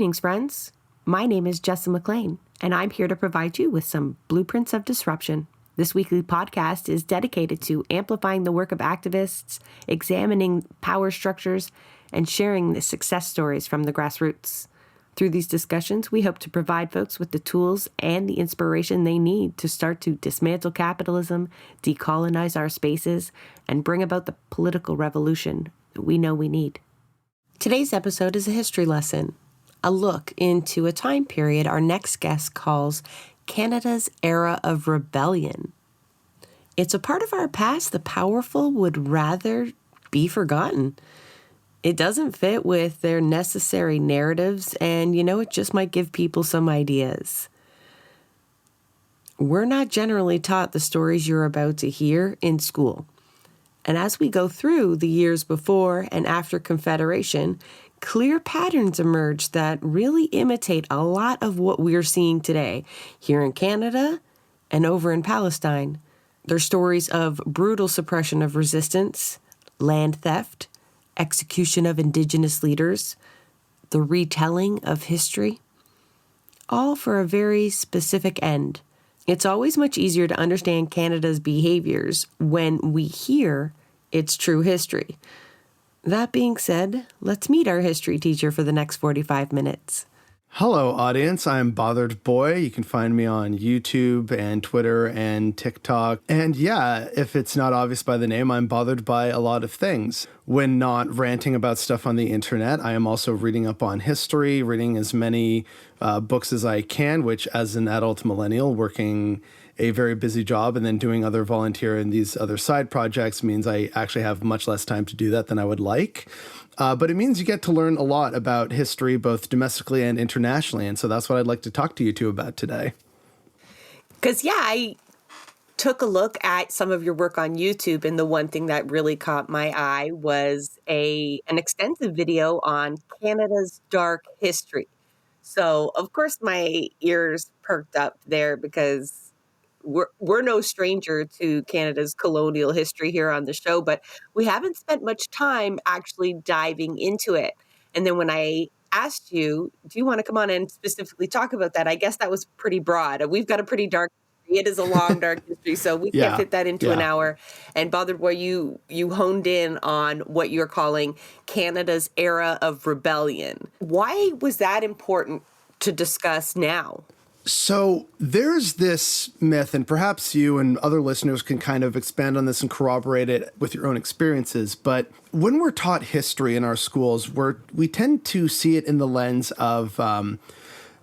Greetings, friends. My name is Jessa McLean, and I'm here to provide you with some blueprints of disruption. This weekly podcast is dedicated to amplifying the work of activists, examining power structures, and sharing the success stories from the grassroots. Through these discussions, we hope to provide folks with the tools and the inspiration they need to start to dismantle capitalism, decolonize our spaces, and bring about the political revolution that we know we need. Today's episode is a history lesson, a look into a time period our next guest calls Canada's era of rebellion. It's a part of our past the powerful would rather be forgotten. It doesn't fit with their necessary narratives, and it just might give people some ideas. We're not generally taught the stories you're about to hear in school. And as we go through the years before and after Confederation, clear patterns emerge that really imitate a lot of what we're seeing today here in Canada and over in Palestine. They're stories of brutal suppression of resistance, land theft, execution of indigenous leaders, the retelling of history, all for a very specific end. It's always much easier to understand Canada's behaviours when we hear its true history. That being said, let's meet our history teacher for the next 45 minutes. Hello, audience. I'm Bothered Boy. You can find me on YouTube and Twitter and TikTok. And yeah, if it's not obvious by the name, I'm bothered by a lot of things. When not ranting about stuff on the internet, I am also reading up on history, reading as many books as I can, which as an adult millennial working a very busy job and then doing other volunteer and these other side projects means I actually have much less time to do that than I would like. But it means you get to learn a lot about history, both domestically and internationally. And so that's what I'd like to talk to you two about today. Because, I took a look at some of your work on YouTube, and the one thing that really caught my eye was an extensive video on Canada's dark history. So, of course, my ears perked up there because we're no stranger to Canada's colonial history here on the show, but we haven't spent much time actually diving into it. And then when I asked you, do you want to come on and specifically talk about that? I guess that was pretty broad. We've got a pretty dark history. It is a long, dark history, so we can't fit that into an hour. And Bothered Boy, you honed in on what you're calling Canada's era of rebellion. Why was that important to discuss now? So there's this myth, and perhaps you and other listeners can kind of expand on this and corroborate it with your own experiences. But when we're taught history in our schools, we tend to see it in the lens of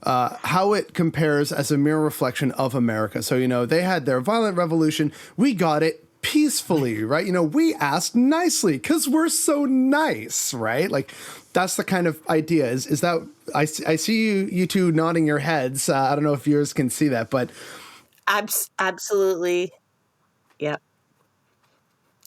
how it compares as a mere reflection of America. So, they had their violent revolution. We got it peacefully, right? We asked nicely because we're so nice, right? Like, that's the kind of idea is that I see you two nodding your heads. I don't know if viewers can see that, but absolutely. Yeah.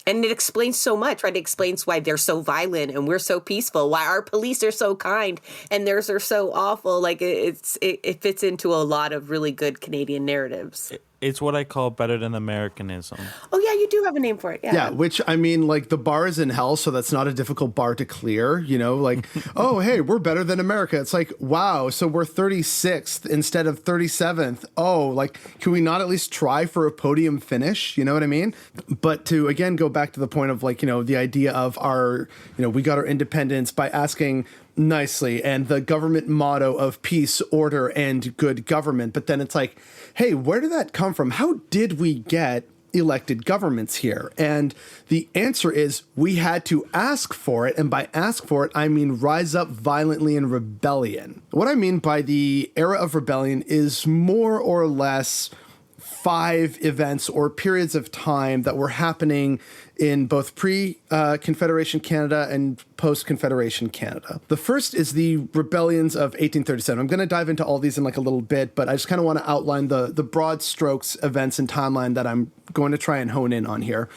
And it explains so much, right? It explains why they're so violent and we're so peaceful, why our police are so kind and theirs are so awful. Like it fits into a lot of really good Canadian narratives. It's what I call better than Americanism. Oh, yeah, you do have a name for it. Yeah, which, I mean, like, the bar is in hell, so that's not a difficult bar to clear, like, oh, hey, we're better than America. It's like, wow, so we're 36th instead of 37th. Oh, like, can we not at least try for a podium finish? You know what I mean? But to, again, go back to the point of, like, the idea of our, we got our independence by asking nicely and the government motto of peace, order, and good government. But then it's like, hey, where did that come from? How did we get elected governments here? And the answer is we had to ask for it. And by ask for it, I mean rise up violently in rebellion. What I mean by the era of rebellion is more or less 5 events or periods of time that were happening in both pre-Confederation Canada and post-Confederation Canada. The first is the rebellions of 1837. I'm going to dive into all these in like a little bit, but I just kind of want to outline the broad strokes, events, and timeline that I'm going to try and hone in on here.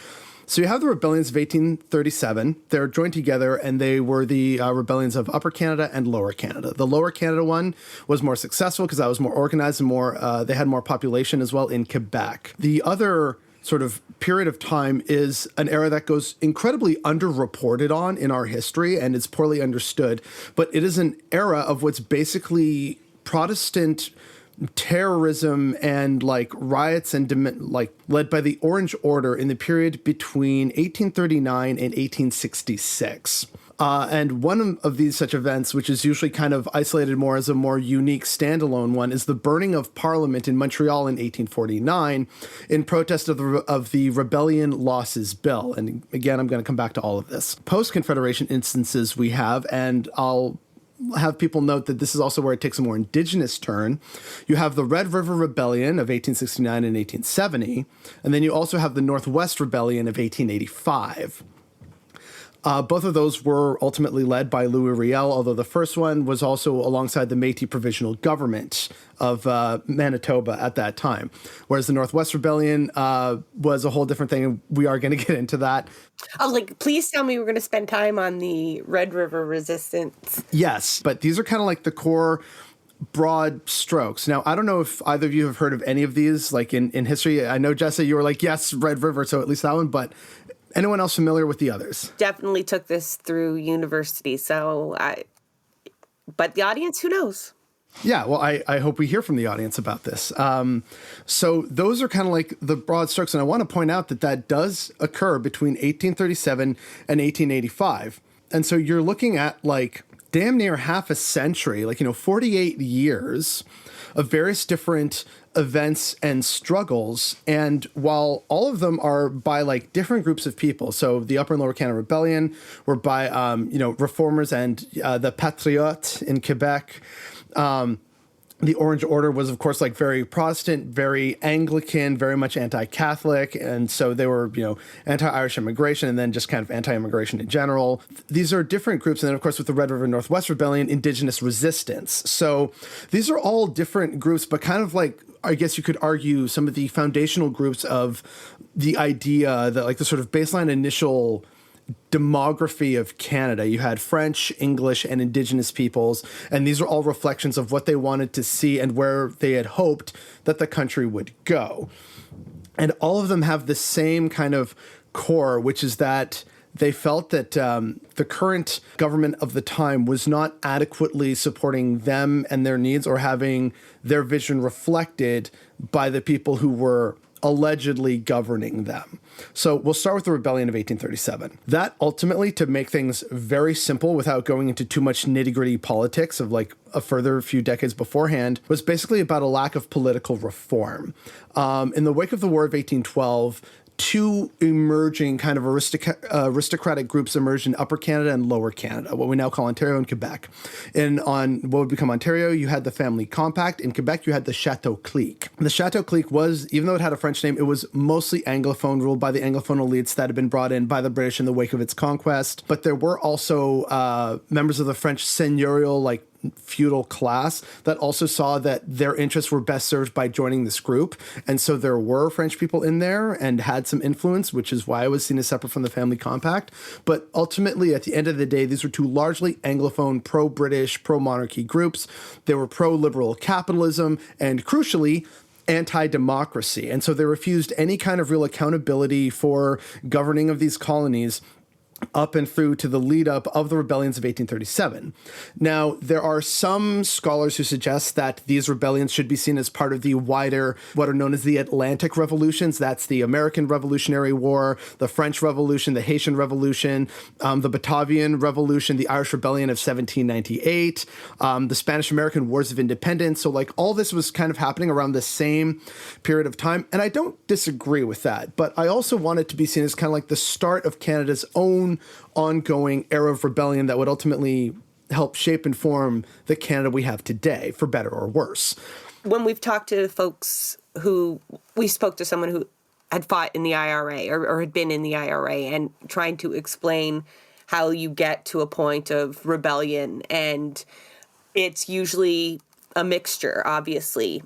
So you have the rebellions of 1837. They're joined together, and they were the rebellions of Upper Canada and Lower Canada. The Lower Canada one was more successful because that was more organized and more. They had more population as well in Quebec. The other sort of period of time is an era that goes incredibly underreported on in our history and is poorly understood. But it is an era of what's basically Protestant terrorism and like riots and like led by the Orange Order in the period between 1839 and 1866. And one of these such events, which is usually kind of isolated more as a more unique standalone one, is the burning of Parliament in Montreal in 1849 in protest of the Rebellion Losses Bill. And again, I'm going to come back to all of this. Post-Confederation instances we have, and I'll have people note that this is also where it takes a more indigenous turn. You have the Red River Rebellion of 1869 and 1870, and then you also have the Northwest Rebellion of 1885. Both of those were ultimately led by Louis Riel, although the first one was also alongside the Métis Provisional Government of Manitoba at that time, whereas the Northwest Rebellion was a whole different thing, and we are going to get into that. Oh, please tell me we're going to spend time on the Red River Resistance. Yes, but these are kind of like the core broad strokes. Now, I don't know if either of you have heard of any of these, like in history. I know, Jessa, you were like, yes, Red River, so at least that one, but anyone else familiar with the others? Definitely took this through university, but the audience, who knows? Yeah, well, I hope we hear from the audience about this. So those are kind of like the broad strokes, and I want to point out that that does occur between 1837 and 1885. And so you're looking at like damn near half a century, 48 years of various different events and struggles. And while all of them are by like different groups of people, so the Upper and Lower Canada Rebellion were by, reformers and the Patriotes in Quebec. The Orange Order was, of course, like very Protestant, very Anglican, very much anti-Catholic. And so they were, anti-Irish immigration and then just kind of anti-immigration in general. These are different groups. And then, of course, with the Red River Northwest Rebellion, indigenous resistance. So these are all different groups, but kind of like, I guess you could argue, some of the foundational groups of the idea that like the sort of baseline initial demography of Canada. You had French, English, and Indigenous peoples, and these are all reflections of what they wanted to see and where they had hoped that the country would go. And all of them have the same kind of core, which is that they felt that the current government of the time was not adequately supporting them and their needs or having their vision reflected by the people who were allegedly governing them. So we'll start with the Rebellion of 1837. That ultimately, to make things very simple without going into too much nitty-gritty politics of like a further few decades beforehand, was basically about a lack of political reform. In the wake of the War of 1812, two emerging kind of aristocratic groups emerged in Upper Canada and Lower Canada, what we now call Ontario and Quebec. And on what would become Ontario, you had the Family Compact. In Quebec, you had the Chateau Clique. The Chateau Clique was, even though it had a French name, it was mostly Anglophone, ruled by the Anglophone elites that had been brought in by the British in the wake of its conquest. But there were also members of the French seigneurial, feudal class that also saw that their interests were best served by joining this group. And so there were French people in there and had some influence, which is why it was seen as separate from the Family Compact. But ultimately, at the end of the day, these were two largely Anglophone, pro-British, pro-monarchy groups. They were pro-liberal capitalism and, crucially, anti-democracy. And so they refused any kind of real accountability for governing of these colonies up and through to the lead up of the rebellions of 1837. Now, there are some scholars who suggest that these rebellions should be seen as part of the wider, what are known as the Atlantic revolutions. That's the American Revolutionary War, the French Revolution, the Haitian Revolution, the Batavian Revolution, the Irish Rebellion of 1798, the Spanish-American Wars of Independence. So like all this was kind of happening around the same period of time. And I don't disagree with that, but I also want it to be seen as kind of like the start of Canada's own ongoing era of rebellion that would ultimately help shape and form the Canada we have today, for better or worse. When we've talked to folks we spoke to someone who had fought in the IRA or had been in the IRA and trying to explain how you get to a point of rebellion. And it's usually a mixture, obviously.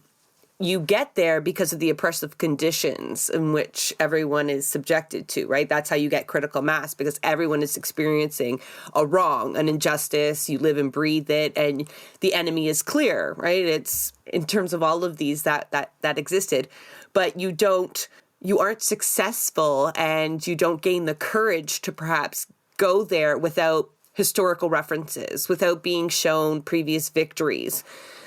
You get there because of the oppressive conditions in which everyone is subjected to, right? That's how you get critical mass, because everyone is experiencing a wrong, an injustice. You live and breathe it, and the enemy is clear, right? It's in terms of all of these that existed, but you don't you aren't successful and you don't gain the courage to perhaps go there without historical references, without being shown previous victories.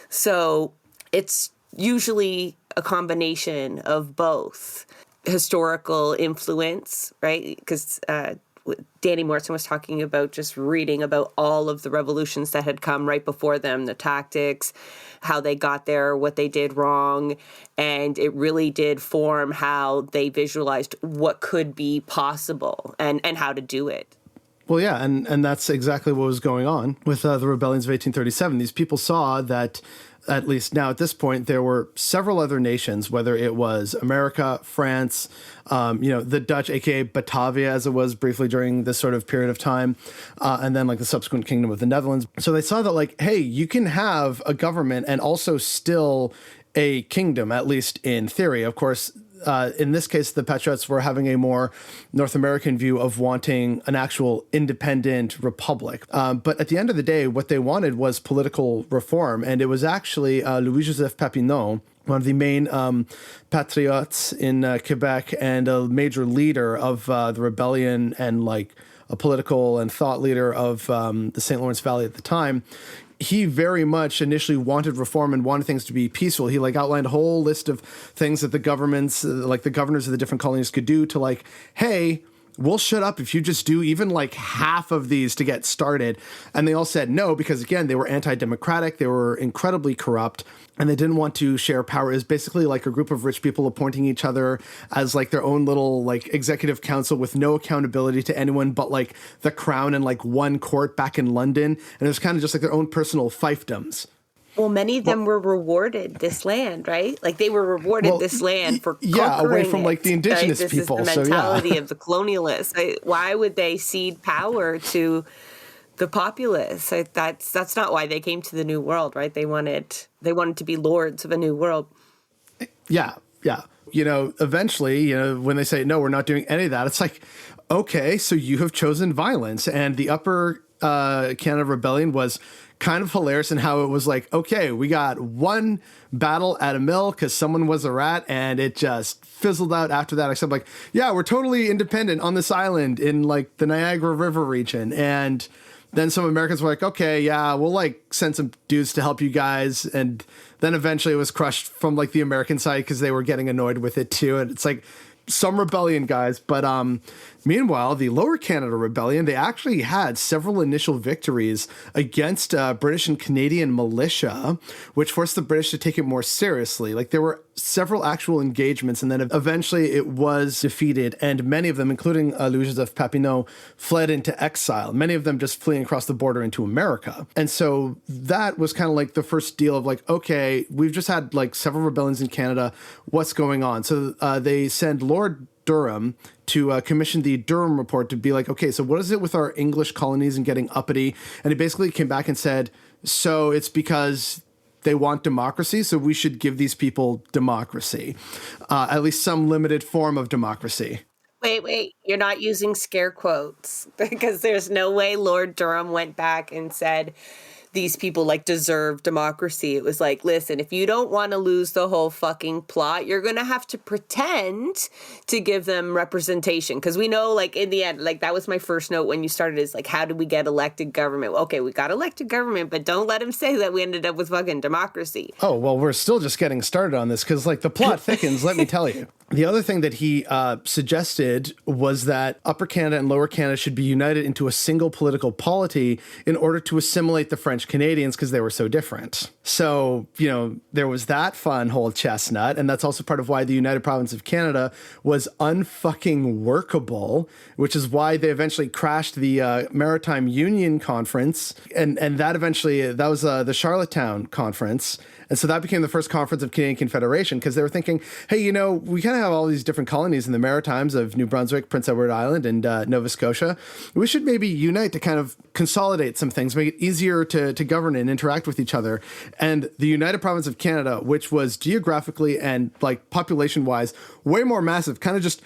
So it's usually a combination of both historical influence, right? Because Danny Morrison was talking about just reading about all of the revolutions that had come right before them, the tactics, how they got there, what they did wrong. And it really did form how they visualized what could be possible and how to do it. Well, yeah, and that's exactly what was going on with the rebellions of 1837. These people saw that, at least now at this point, there were several other nations, whether it was America, France, the Dutch, aka Batavia, as it was briefly during this sort of period of time, and then like the subsequent kingdom of the Netherlands. So they saw that like, hey, you can have a government and also still a kingdom, at least in theory. Of course, in this case, the Patriots were having a more North American view of wanting an actual independent republic. But at the end of the day, what they wanted was political reform. And it was actually Louis-Joseph Papineau, one of the main patriots in Quebec and a major leader of the rebellion and like a political and thought leader of the St. Lawrence Valley at the time. He very much initially wanted reform and wanted things to be peaceful. He like outlined a whole list of things that the governments, like the governors of the different colonies could do to like, hey, we'll shut up if you just do even like half of these to get started. And they all said no, because again, they were anti-democratic. They were incredibly corrupt and they didn't want to share power. It was basically like a group of rich people appointing each other as like their own little like executive council with no accountability to anyone but like the crown and like one court back in London. And it was kind of just like their own personal fiefdoms. Well, many of them were rewarded this land, right? Like they were rewarded this land for conquering away from it, like the indigenous right? people. This is the mentality so, yeah. of the colonialists. Why would they cede power to the populace? That's not why they came to the New World, right? They wanted to be lords of a new world. Yeah. Eventually, when they say, no, we're not doing any of that, it's like, okay, so you have chosen violence. And the Upper Canada Rebellion was kind of hilarious in how it was like, okay, we got one battle at a mill because someone was a rat and it just fizzled out after that, except like, yeah, we're totally independent on this island in like the Niagara River region. And then some Americans were like, okay, yeah, we'll like send some dudes to help you guys. And then eventually it was crushed from like the American side because they were getting annoyed with it too. And it's like some rebellion guys. But meanwhile, the Lower Canada Rebellion, they actually had several initial victories against British and Canadian militia, which forced the British to take it more seriously. Like there were several actual engagements, and then eventually it was defeated, and many of them, including Louis-Joseph Papineau, fled into exile, many of them just fleeing across the border into America. And so that was kind of like the first deal of like, okay, we've just had like several rebellions in Canada. What's going on? So they send Lord Durham to commission the Durham Report to be like, okay, so what is it with our English colonies and getting uppity? And he basically came back and said, so it's because they want democracy, so we should give these people democracy, at least some limited form of democracy. Wait, you're not using scare quotes because there's no way Lord Durham went back and said these people like deserve democracy. It was like, listen, if you don't want to lose the whole fucking plot, you're going to have to pretend to give them representation. Because we know, like, in the end, like, that was my first note when you started is like, how did we get elected government? Okay, we got elected government, but don't let him say that we ended up with fucking democracy. Oh, well, we're still just getting started on this because, like, the plot thickens, let me tell you. The other thing that he suggested was that Upper Canada and Lower Canada should be united into a single political polity in order to assimilate the French Canadians because they were so different. So, there was that fun whole chestnut. And that's also part of why the United Province of Canada was unfucking workable, which is why they eventually crashed the Maritime Union Conference. And that was the Charlottetown Conference. And so that became the first conference of Canadian Confederation because they were thinking, hey, we kind of have all these different colonies in the Maritimes of New Brunswick, Prince Edward Island, and Nova Scotia. We should maybe unite to kind of consolidate some things, make it easier to govern and interact with each other. And the United Province of Canada, which was geographically and like population-wise way more massive, kind of just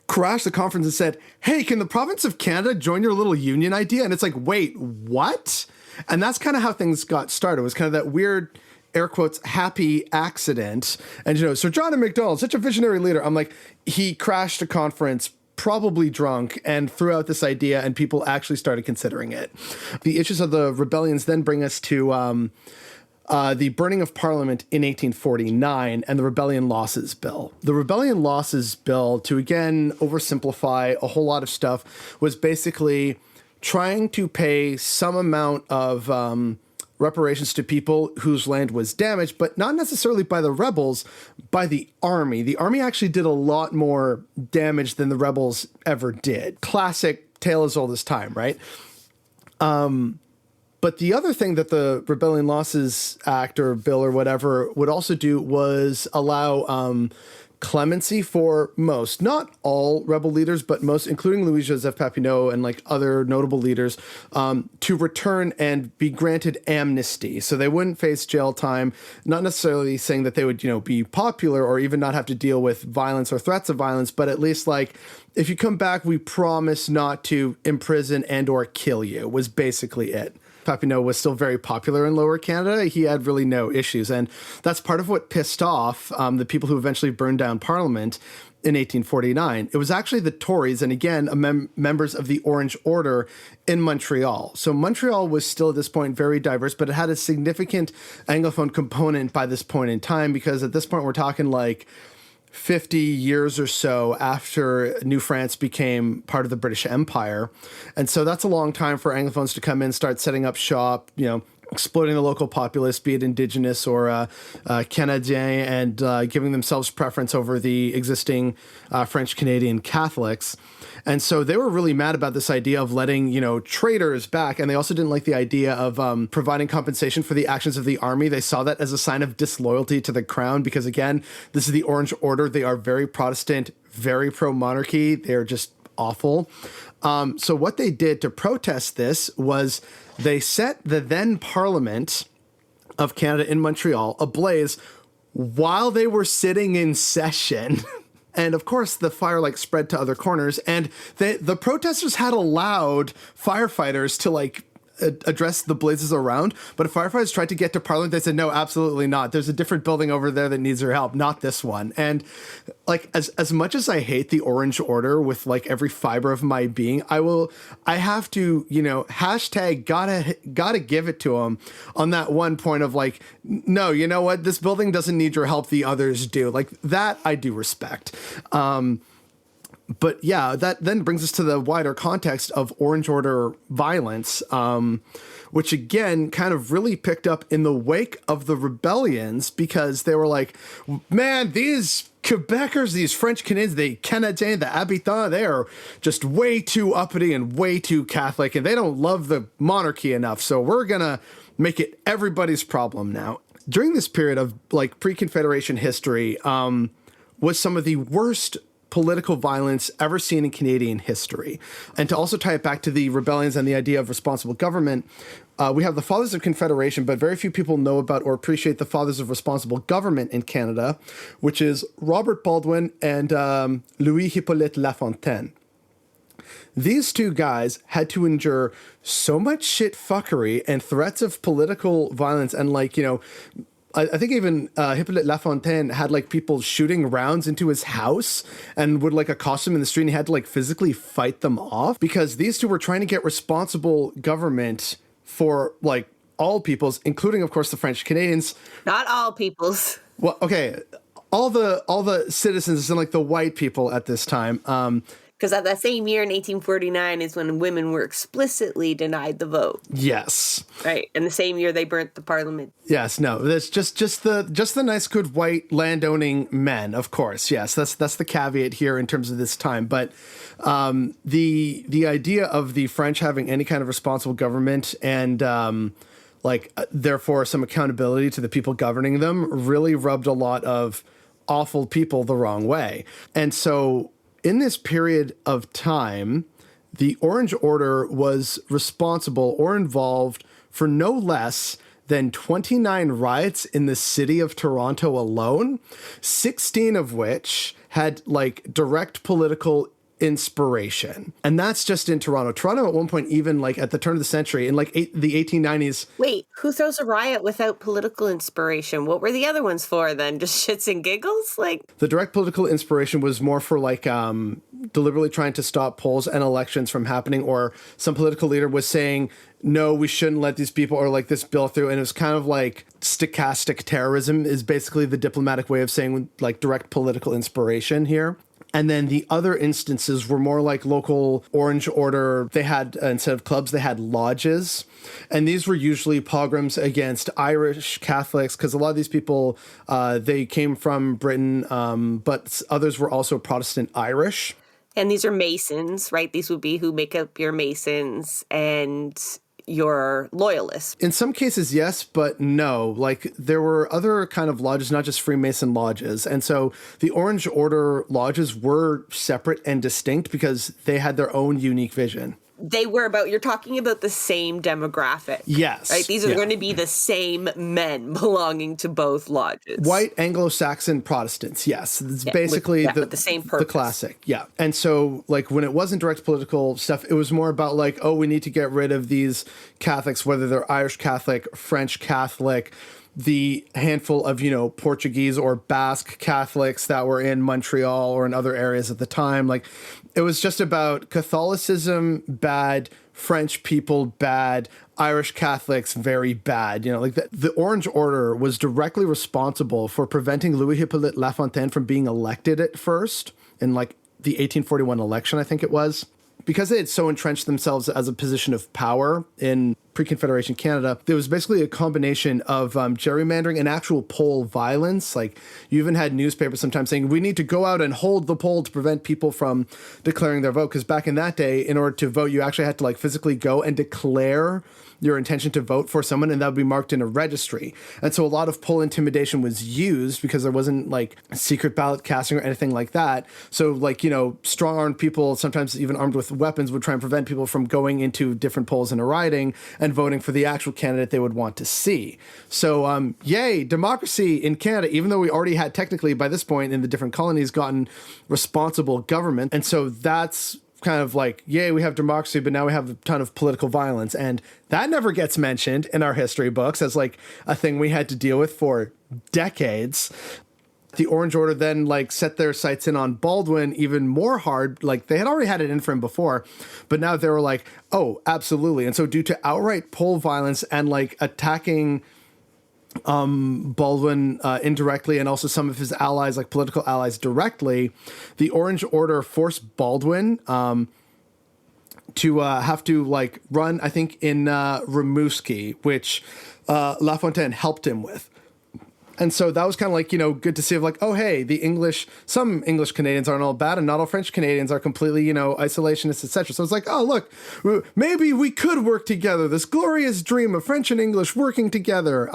crashed the conference and said, hey, can the province of Canada join your little union idea? And it's like, wait, what? And that's kind of how things got started. It was kind of that weird air quotes, happy accident. And, Sir John A. Macdonald, such a visionary leader. I'm like, he crashed a conference, probably drunk, and threw out this idea, and people actually started considering it. The issues of the rebellions then bring us to the burning of Parliament in 1849 and the Rebellion Losses Bill. The Rebellion Losses Bill, to again oversimplify a whole lot of stuff, was basically trying to pay some amount of reparations to people whose land was damaged, but not necessarily by the rebels, by the army. The army actually did a lot more damage than the rebels ever did. Classic tale as old as time, right? But the other thing that the Rebellion Losses Act or bill or whatever would also do was allow clemency for most, not all rebel leaders, but most, including Louis-Joseph Papineau and like other notable leaders, to return and be granted amnesty. So they wouldn't face jail time, not necessarily saying that they would, be popular or even not have to deal with violence or threats of violence, but at least like, if you come back, we promise not to imprison and or kill you, was basically it. Papineau was still very popular in Lower Canada. He had really no issues. And that's part of what pissed off the people who eventually burned down Parliament in 1849. It was actually the Tories, and again, members of the Orange Order in Montreal. So Montreal was still at this point very diverse, but it had a significant Anglophone component by this point in time, because at this point we're talking like 50 years or so after New France became part of the British Empire. And so that's a long time for Anglophones to come in, start setting up shop, exploiting the local populace, be it indigenous or Canadien, and giving themselves preference over the existing French Canadian Catholics. And so they were really mad about this idea of letting, traitors back. And they also didn't like the idea of providing compensation for the actions of the army. They saw that as a sign of disloyalty to the crown, because again, this is the Orange Order. They are very Protestant, very pro-monarchy. They're just awful. So what they did to protest this was they set the then Parliament of Canada in Montreal ablaze while they were sitting in session. And of course, the fire spread to other corners, and the protesters had allowed firefighters to address the blazes around. But if firefighters tried to get to Parliament, they said, no, absolutely not. There's a different building over there that needs your help, not this one. And as much as I hate the Orange Order with every fiber of my being, I have to, hashtag gotta give it to them on that one point of no, you know what? This building doesn't need your help. The others do. That I do respect. But yeah, that then brings us to the wider context of Orange Order violence, which again kind of really picked up in the wake of the rebellions, because they were like, man, these Quebecers, these French Canadians, the Canadiens, the Habitants, they are just way too uppity and way too Catholic, and they don't love the monarchy enough. So we're going to make it everybody's problem now. During this period of pre-Confederation history was some of the worst political violence ever seen in Canadian history. And to also tie it back to the rebellions and the idea of responsible government, we have the Fathers of Confederation, but very few people know about or appreciate the Fathers of Responsible Government in Canada, which is Robert Baldwin and Louis Hippolyte Lafontaine. These two guys had to endure so much shit fuckery and threats of political violence and I think even Hippolyte Lafontaine had people shooting rounds into his house and would accost him in the street, and he had to physically fight them off, because these two were trying to get responsible government for all peoples, including of course the French Canadians. Not all peoples. Well, okay, all the citizens and the white people at this time. Because at that same year in 1849 is when women were explicitly denied the vote. Yes. Right. And the same year they burnt the parliament. Yes. No. That's just the nice, good white landowning men. Of course. Yes. That's the caveat here in terms of this time. But the idea of the French having any kind of responsible government and therefore some accountability to the people governing them really rubbed a lot of awful people the wrong way. And so in this period of time, the Orange Order was responsible or involved for no less than 29 riots in the city of Toronto alone, 16 of which had direct political inspiration. And that's just in Toronto. Toronto at one point, even like at the turn of the century, in like the 1890s. Wait, who throws a riot without political inspiration? What were the other ones for then? Just shits and giggles? Like, the direct political inspiration was more for like deliberately trying to stop polls and elections from happening, or some political leader was saying, no, we shouldn't let these people or like this bill through. And it was kind of like stochastic terrorism is basically the diplomatic way of saying like direct political inspiration here. And then the other instances were more like local Orange Order. They had, instead of clubs, they had lodges. And these were usually pogroms against Irish Catholics, because a lot of these people, they came from Britain, but others were also Protestant Irish. and these are Masons, right? These would be who make up your Masons and your loyalists. In some cases, yes, but no. Like, there were other kind of lodges, not just Freemason lodges. And so the Orange Order lodges were separate and distinct because they had their own unique vision. They were about, you're talking about the same demographic. Yes. Right? These are going to be the same men belonging to both lodges. White Anglo-Saxon Protestants, yes. It's basically the same purpose. The classic, yeah. And so, like, when it wasn't direct political stuff, it was more about, like, oh, we need to get rid of these Catholics, whether they're Irish Catholic, French Catholic, the handful of, you know, Portuguese or Basque Catholics that were in Montreal or in other areas at the time. Like, it was just about Catholicism, bad, French people, bad, Irish Catholics, very bad. You know, like the Orange Order was directly responsible for preventing Louis Hippolyte Lafontaine from being elected at first in like the 1841 election, I think it was. Because they had so entrenched themselves as a position of power in pre-Confederation Canada, there was basically a combination of gerrymandering and actual poll violence. Like, you even had newspapers sometimes saying, we need to go out and hold the poll to prevent people from declaring their vote. Because back in that day, in order to vote, you actually had to like physically go and declare your intention to vote for someone, and that would be marked in a registry. And so a lot of poll intimidation was used because there wasn't like secret ballot casting or anything like that. So, like, you know, strong-armed people, sometimes even armed with weapons, would try and prevent people from going into different polls in a riding and voting for the actual candidate they would want to see. So, yay, democracy in Canada, even though we already had technically by this point in the different colonies gotten responsible government. And so that's kind of like, yay, we have democracy, but now we have a ton of political violence. And that never gets mentioned in our history books as like a thing we had to deal with for decades. The Orange Order then like set their sights in on Baldwin even more hard. Like, they had already had it in for him before, but now they were like, oh, absolutely. And so due to outright poll violence and like attacking Baldwin indirectly, and also some of his allies, like political allies, directly, the Orange Order forced Baldwin to have to like run, I think, in Rimouski, which Lafontaine helped him with. And so that was kind of like, you know, good to see of like, oh, hey, some English Canadians aren't all bad, and not all French Canadians are completely, you know, isolationists, etc. So it's like, oh, look, maybe we could work together. This glorious dream of French and English working together.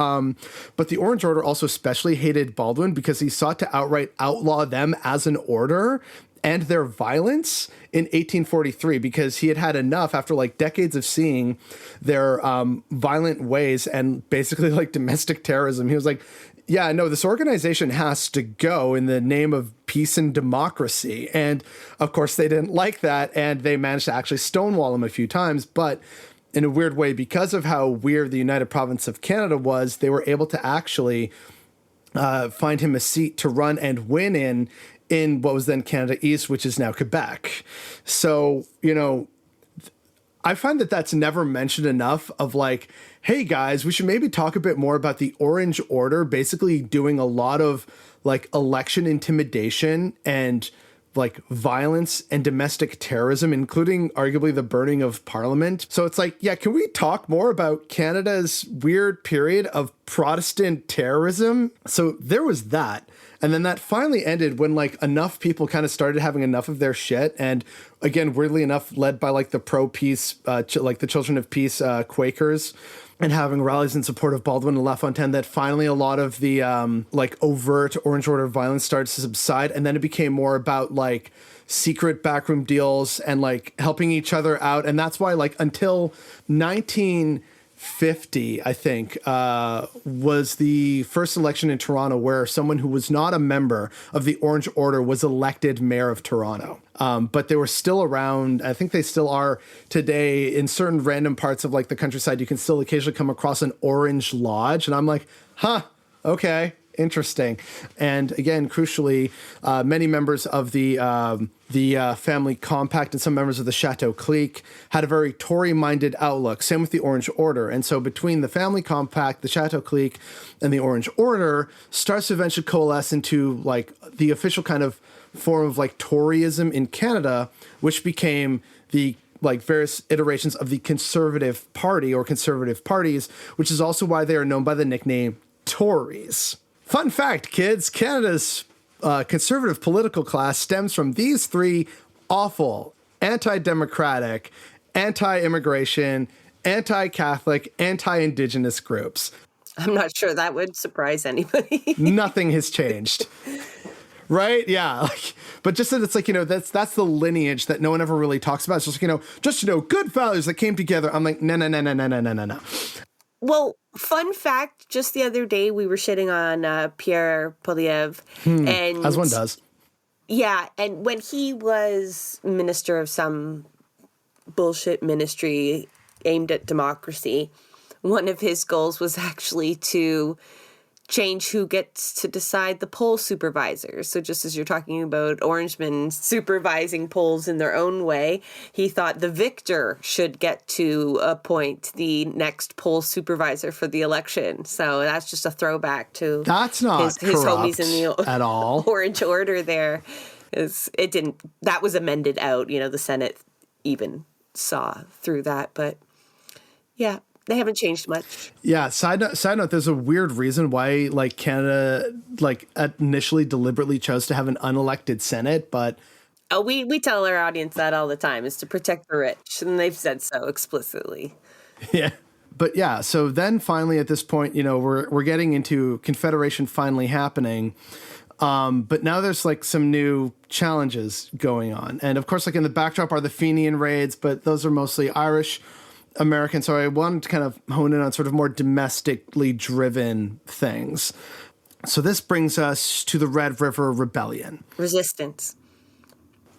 But the Orange Order also especially hated Baldwin because he sought to outright outlaw them as an order and their violence in 1843, because he had had enough after like decades of seeing their violent ways and basically like domestic terrorism. He was like, yeah, no, this organization has to go in the name of peace and democracy. And of course they didn't like that, and they managed to actually stonewall him a few times. But in a weird way, because of how weird the United Province of Canada was, they were able to actually find him a seat to run and win in what was then Canada East, which is now Quebec. So, you know, I find that that's never mentioned enough of like, hey guys, we should maybe talk a bit more about the Orange Order basically doing a lot of like election intimidation and like violence and domestic terrorism, including arguably the burning of Parliament. So it's like, yeah, can we talk more about Canada's weird period of Protestant terrorism? So there was that. And then that finally ended when like enough people kind of started having enough of their shit. And again, weirdly enough, led by like the pro-peace, like the Children of Peace Quakers, and having rallies in support of Baldwin and LaFontaine, that finally a lot of the like overt Orange Order violence started to subside. And then it became more about like secret backroom deals and like helping each other out. And that's why like until 19 1950, I think, was the first election in Toronto where someone who was not a member of the Orange Order was elected mayor of Toronto. But they were still around. I think they still are today in certain random parts of like the countryside. You can still occasionally come across an Orange Lodge. And I'm like, okay. Interesting. And again, crucially, many members of the family compact and some members of the Chateau clique had a very Tory-minded outlook. Same with the Orange Order. And so between the family compact, the Chateau clique, and the Orange Order starts to eventually coalesce into like the official kind of form of like Toryism in Canada, which became the like various iterations of the Conservative Party or conservative parties, which is also why they are known by the nickname Tories. Fun fact, kids, Canada's conservative political class stems from these three awful, anti-democratic, anti-immigration, anti-Catholic, anti-indigenous groups. I'm not sure that would surprise anybody. Nothing has changed. Right? Yeah. But just that it's like, that's the lineage that no one ever really talks about. It's just, good values that came together. I'm like, no. Well, fun fact, just the other day we were shitting on Pierre Poilievre. And as one does. Yeah, and when he was minister of some bullshit ministry aimed at democracy, one of his goals was actually to change who gets to decide the poll supervisors. So just as you're talking about Orangemen supervising polls in their own way, he thought the victor should get to appoint the next poll supervisor for the election. So that's just a throwback to that's not his homies in the at all. Orange Order there. That was amended out, the Senate even saw through that, but yeah. They haven't changed much. Yeah. Side note, there's a weird reason why like Canada like initially deliberately chose to have an unelected Senate, but we tell our audience that all the time, is to protect the rich, and they've said so explicitly. Yeah. But yeah, so then finally at this point, we're getting into Confederation finally happening. But now there's like some new challenges going on. And of course, like in the backdrop are the Fenian raids, but those are mostly Irish American. So I wanted to kind of hone in on sort of more domestically driven things. So this brings us to the Red River Rebellion. Resistance,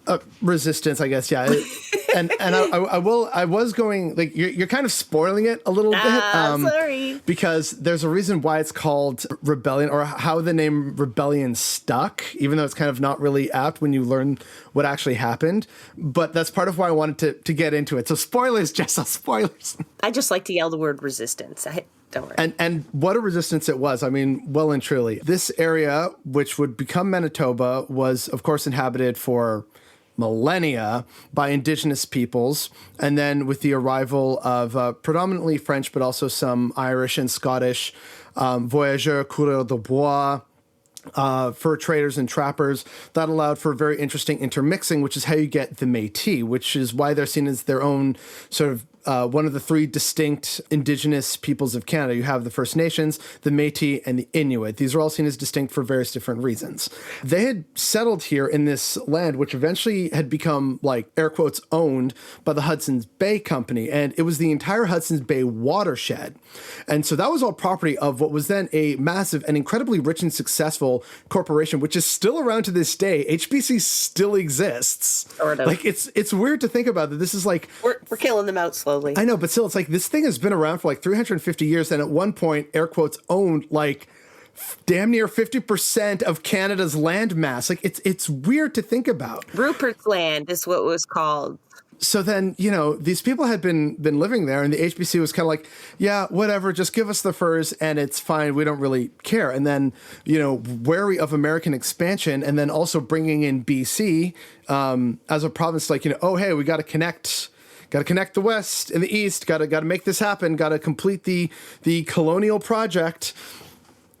I guess. Yeah. and I was going like, you're kind of spoiling it a little bit. Sorry. Because there's a reason why it's called Rebellion, or how the name Rebellion stuck, even though it's kind of not really apt when you learn what actually happened. But that's part of why I wanted to get into it. So spoilers, Jess, spoilers. I just like to yell the word resistance. Don't worry. And what a resistance it was. I mean, well and truly. This area, which would become Manitoba, was, of course, inhabited for millennia by indigenous peoples. And then with the arrival of predominantly French, but also some Irish and Scottish voyageurs, coureurs de bois, fur traders and trappers, that allowed for very interesting intermixing, which is how you get the Métis, which is why they're seen as their own sort of one of the three distinct indigenous peoples of Canada. You have the First Nations, the Métis, and the Inuit. These are all seen as distinct for various different reasons. They had settled here in this land, which eventually had become, like, air quotes, owned by the Hudson's Bay Company, and it was the entire Hudson's Bay watershed. And so that was all property of what was then a massive and incredibly rich and successful corporation, which is still around to this day. HBC still exists. Sort of. Like, it's weird to think about that. This is like... We're killing them out slowly. I know, but still, it's like this thing has been around for like 350 years, and at one point, air quotes, owned like damn near 50% of Canada's land mass. Like, it's weird to think about. Rupert's Land is what it was called. So then, these people had been living there, and the HBC was kind of like, yeah, whatever, just give us the furs, and it's fine. We don't really care. And then, wary of American expansion, and then also bringing in BC as a province, like, oh, hey, we got to connect the West and the East. Got to make this happen. Got to complete the colonial project,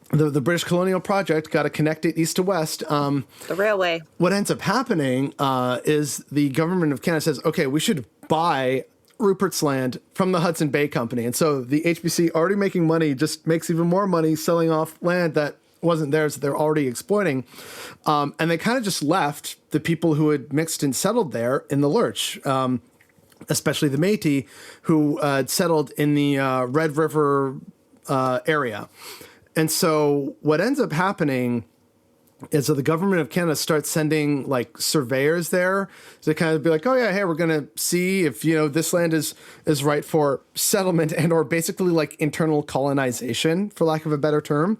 the British colonial project. Got to connect it east to west. The railway. What ends up happening is the government of Canada says, okay, we should buy Rupert's Land from the Hudson Bay Company. And so the HBC, already making money, just makes even more money selling off land that wasn't theirs, that they're already exploiting. And they kind of just left the people who had mixed and settled there in the lurch. especially the Métis, who settled in the Red River area. And so what ends up happening is that the government of Canada starts sending like surveyors there to kind of be like, oh yeah, hey, we're going to see if, this land is right for settlement and or basically like internal colonization, for lack of a better term.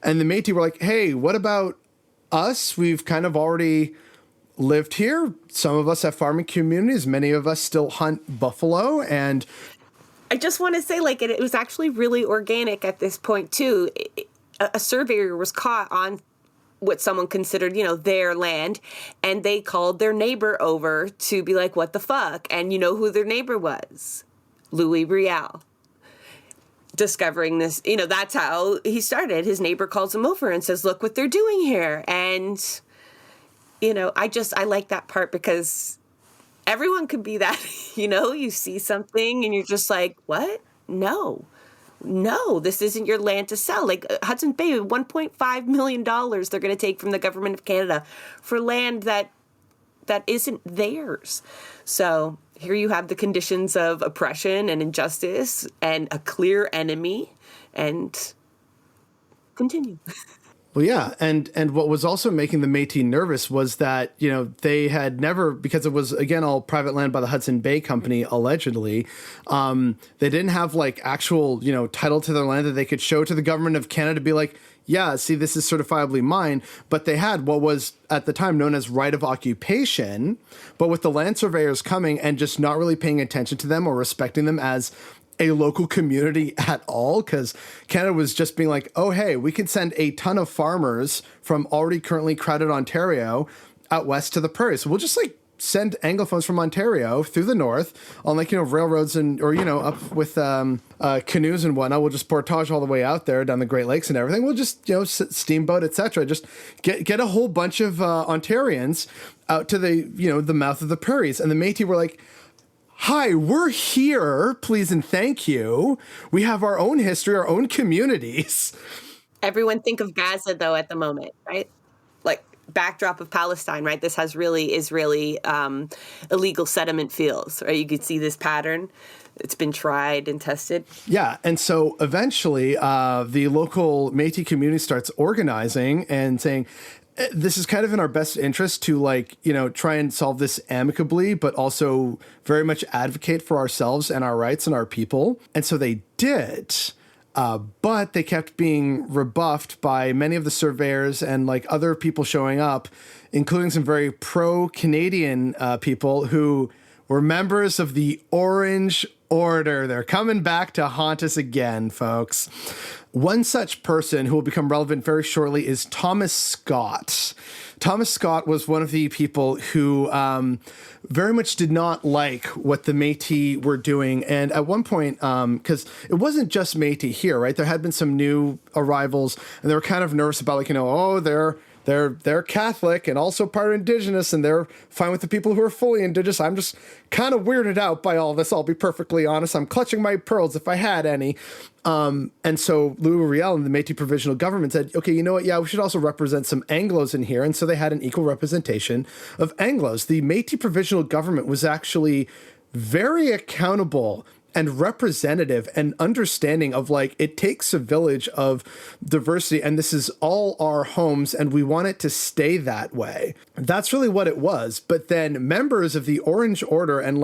And the Métis were like, hey, what about us? We've kind of already lived here. Some of us have farming communities. Many of us still hunt buffalo. And I just want to say, like, it was actually really organic at this point, too. A surveyor was caught on what someone considered, their land, and they called their neighbor over to be like, what the fuck? And you know who their neighbor was? Louis Riel. Discovering this, that's how he started. His neighbor calls him over and says, look what they're doing here. And, I like that part because everyone could be that, you see something and you're just like, what? No, this isn't your land to sell. Like Hudson Bay, $1.5 million they're going to take from the government of Canada for land that isn't theirs. So here you have the conditions of oppression and injustice and a clear enemy, and continue. Well, yeah. And what was also making the Métis nervous was that, they had never, because it was, again, all private land by the Hudson Bay Company, allegedly, they didn't have like actual, title to their land that they could show to the government of Canada to be like, yeah, see, this is certifiably mine. But they had what was at the time known as right of occupation. But with the land surveyors coming and just not really paying attention to them or respecting them as a local community at all, because Canada was just being like, oh, hey, we can send a ton of farmers from already currently crowded Ontario out west to the prairies. So we'll just like send Anglophones from Ontario through the north on like, railroads or up with canoes and whatnot. We'll just portage all the way out there down the Great Lakes and everything. We'll just, steamboat, etc. Just get a whole bunch of Ontarians out to the mouth of the prairies. And the Métis were like, hi, we're here, please and thank you. We have our own history, our own communities. Everyone think of Gaza, though, at the moment, right? Like, backdrop of Palestine, right? This has really Israeli illegal settlement fields, right? You could see this pattern. It's been tried and tested. Yeah, and so eventually the local Métis community starts organizing and saying, this is kind of in our best interest to try and solve this amicably, but also very much advocate for ourselves and our rights and our people. And so they did, but they kept being rebuffed by many of the surveyors and like other people showing up, including some very pro-Canadian people who were members of the Orange Order. They're coming back to haunt us again, folks. One such person who will become relevant very shortly is Thomas Scott. Thomas Scott was one of the people who very much did not like what the Métis were doing. And at one point, because it wasn't just Métis here, right? There had been some new arrivals, and they were kind of nervous about they're Catholic and also part Indigenous, and they're fine with the people who are fully Indigenous. I'm just kind of weirded out by all this. I'll be perfectly honest. I'm clutching my pearls if I had any. And so Louis Riel and the Métis Provisional Government said, okay, you know what? Yeah, we should also represent some Anglos in here. And so they had an equal representation of Anglos. The Métis Provisional Government was actually very accountable and representative and understanding of it takes a village of diversity, and this is all our homes and we want it to stay that way. That's really what it was. But then members of the Orange Order and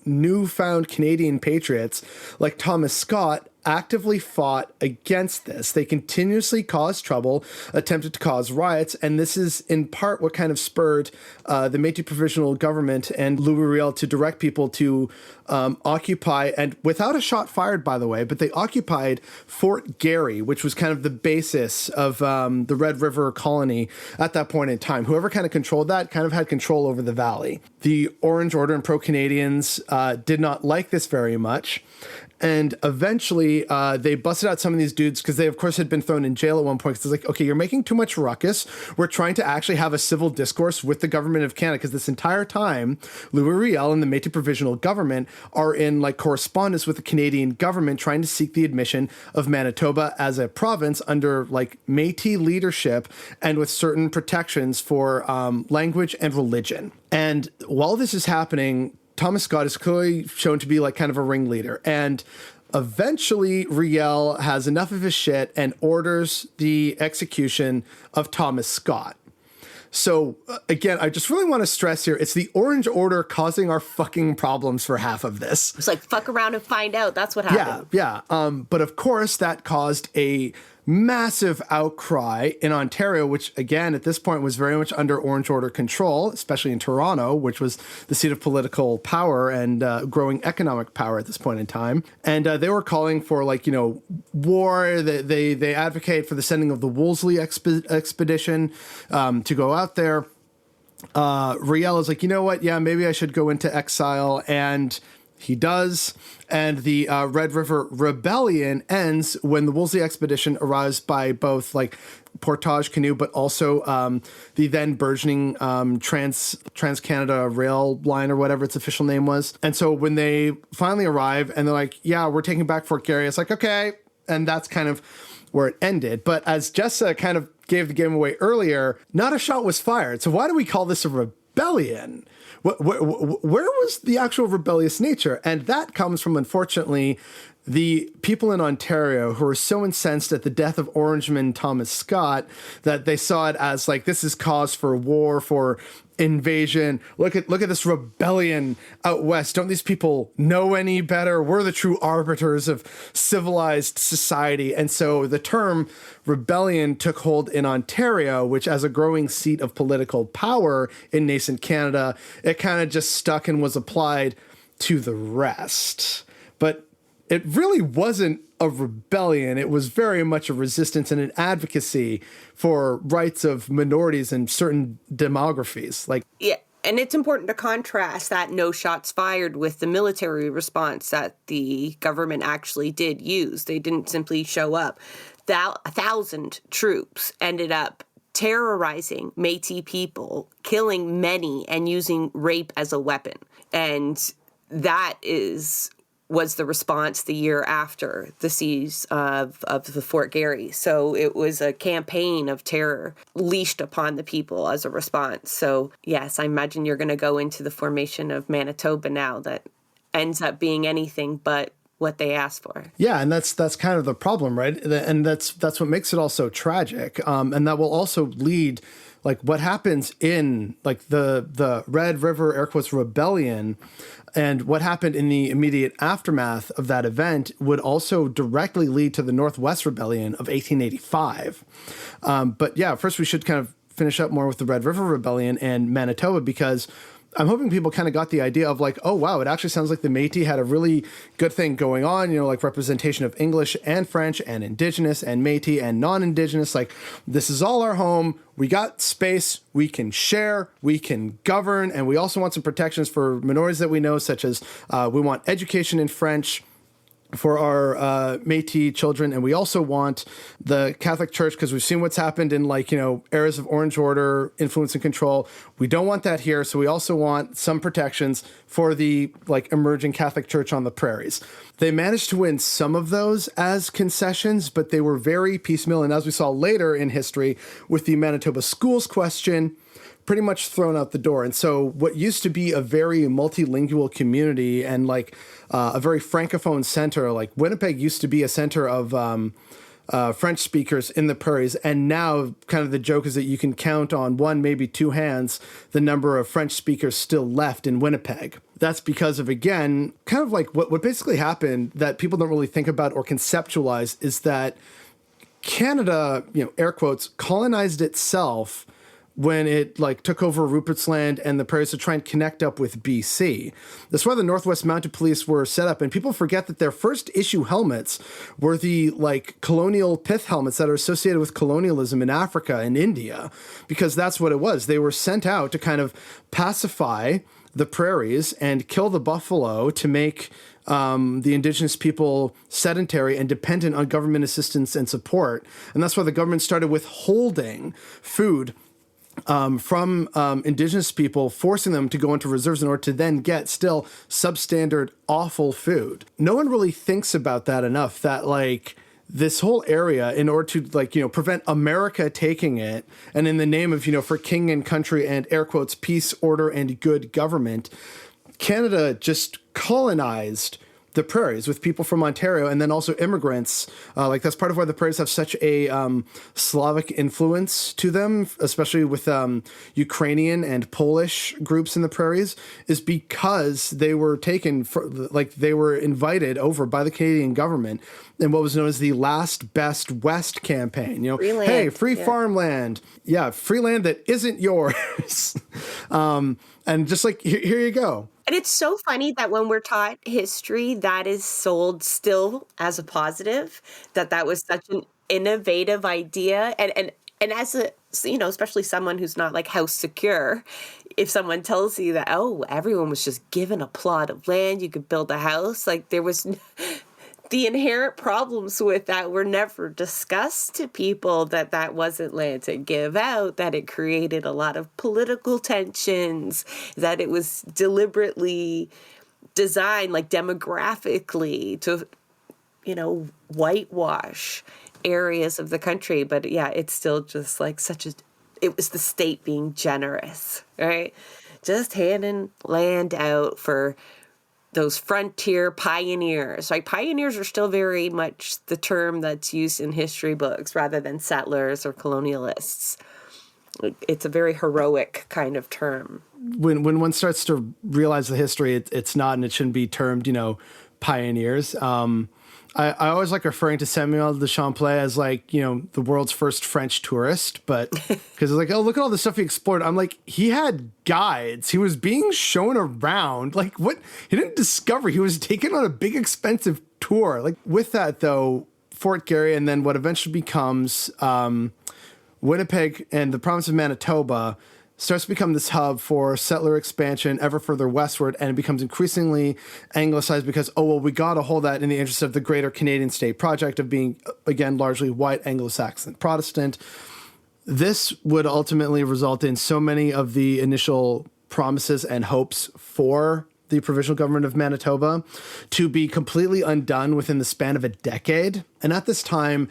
newfound Canadian patriots like Thomas Scott actively fought against this. They continuously caused trouble, attempted to cause riots, and this is in part what kind of spurred the Métis Provisional Government and Louis Riel to direct people to occupy, and without a shot fired, by the way, but they occupied Fort Garry, which was kind of the basis of the Red River colony at that point in time. Whoever kind of controlled that kind of had control over the valley. The Orange Order and pro-Canadians did not like this very much. And eventually they busted out some of these dudes because they, of course, had been thrown in jail at one point. Because it's like, okay, you're making too much ruckus. We're trying to actually have a civil discourse with the government of Canada. Because this entire time, Louis Riel and the Métis Provisional Government are in correspondence with the Canadian government trying to seek the admission of Manitoba as a province under Métis leadership and with certain protections for language and religion. And while this is happening, Thomas Scott is clearly shown to be like kind of a ringleader. And eventually Riel has enough of his shit and orders the execution of Thomas Scott. So again, I just really want to stress here, it's the Orange Order causing our fucking problems for half of this. It's like, fuck around and find out. That's what happened. Yeah. But of course, that caused a massive outcry in Ontario, which again, at this point was very much under Orange Order control, especially in Toronto, which was the seat of political power and growing economic power at this point in time. And they were calling for war. They advocate for the sending of the Wolseley expedition to go out there. Riel is like, you know what? Yeah, maybe I should go into exile. And he does. And the Red River Rebellion ends when the Wolseley expedition arrives by both portage canoe, but also the then burgeoning Trans-Canada rail line or whatever its official name was. And so when they finally arrive and they're like, yeah, we're taking back Fort Garry, it's like, okay. And that's kind of where it ended. But as Jessa kind of gave the game away earlier, not a shot was fired. So why do we call this a rebellion? Where was the actual rebellious nature? And that comes from, unfortunately, the people in Ontario who were so incensed at the death of Orangeman Thomas Scott that they saw it as this is cause for war, for invasion. Look at this rebellion out west. Don't these people know any better? We're the true arbiters of civilized society. And so the term rebellion took hold in Ontario, which as a growing seat of political power in nascent Canada, it kind of just stuck and was applied to the rest. But it really wasn't a rebellion. It was very much a resistance and an advocacy for rights of minorities in certain demographies. Yeah, and it's important to contrast that no shots fired with the military response that the government actually did use. They didn't simply show up. 1,000 troops ended up terrorizing Métis people, killing many, and using rape as a weapon. And that was the response the year after the siege of the Fort Garry. So it was a campaign of terror leashed upon the people as a response. So yes, I imagine you're going to go into the formation of Manitoba now that ends up being anything but what they asked for. Yeah, and that's kind of the problem, right? And that's what makes it all so tragic. And that will also lead, what happens in the Red River air quotes rebellion and what happened in the immediate aftermath of that event would also directly lead to the Northwest Rebellion of 1885. But yeah, first we should kind of finish up more with the Red River Rebellion and Manitoba, because I'm hoping people kind of got the idea of oh, wow, it actually sounds like the Métis had a really good thing going on, representation of English and French and indigenous and Métis and non-indigenous. This is all our home. We got space. We can share. We can govern. And we also want some protections for minorities that we know, such as we want education in French for our Métis children. And we also want the Catholic Church, because we've seen what's happened in eras of Orange Order, influence and control. We don't want that here. So we also want some protections for the emerging Catholic Church on the prairies. They managed to win some of those as concessions, but they were very piecemeal. And as we saw later in history with the Manitoba schools question, pretty much thrown out the door. And so what used to be a very multilingual community and a very francophone center, Winnipeg used to be a center of French speakers in the prairies. And now kind of the joke is that you can count on one, maybe two hands, the number of French speakers still left in Winnipeg. That's because of, again, kind of what basically happened that people don't really think about or conceptualize is that Canada, air quotes, colonized itself when it took over Rupert's Land and the prairies to try and connect up with BC. That's why the Northwest Mounted Police were set up, and people forget that their first issue helmets were the colonial pith helmets that are associated with colonialism in Africa and India, because that's what it was. They were sent out to kind of pacify the prairies and kill the buffalo to make the indigenous people sedentary and dependent on government assistance and support. And that's why the government started withholding food from indigenous people, forcing them to go into reserves in order to then get still substandard, awful food. No one really thinks about that enough, that this whole area, in order to prevent America taking it, and in the name of, for king and country and air quotes, peace, order, and good government, Canada just colonized the prairies with people from Ontario and then also immigrants. Like that's part of why the prairies have such a Slavic influence to them, especially with Ukrainian and Polish groups in the prairies, is because they were taken they were invited over by the Canadian government in what was known as the Last Best West campaign. You know, free land. Hey, free farmland. Yeah, free land that isn't yours. And just like, here you go. And it's so funny that when we're taught history, that is sold still as a positive, that was such an innovative idea. And as a, especially someone who's not like house secure, if someone tells you that, oh, everyone was just given a plot of land, you could build a house, like there was the inherent problems with that were never discussed to people, that wasn't land to give out, that it created a lot of political tensions, that it was deliberately designed like demographically to, whitewash areas of the country. But yeah, it's still just like it was the state being generous, right? Just handing land out for those frontier pioneers, right? Pioneers are still very much the term that's used in history books rather than settlers or colonialists. It's a very heroic kind of term. When one starts to realize the history, it's not, and it shouldn't be termed, pioneers. I always like referring to Samuel de Champlain as like, the world's first French tourist, but because it's like, oh, look at all the stuff he explored. I'm like, he had guides. He was being shown around. Like what? He didn't discover. He was taken on a big, expensive tour. Like with that, though, Fort Garry and then what eventually becomes Winnipeg and the province of Manitoba starts to become this hub for settler expansion ever further westward, and it becomes increasingly anglicized because, we got to hold that in the interest of the greater Canadian state project of being, again, largely white, Anglo-Saxon, Protestant. This would ultimately result in so many of the initial promises and hopes for the provincial government of Manitoba to be completely undone within the span of a decade. And at this time,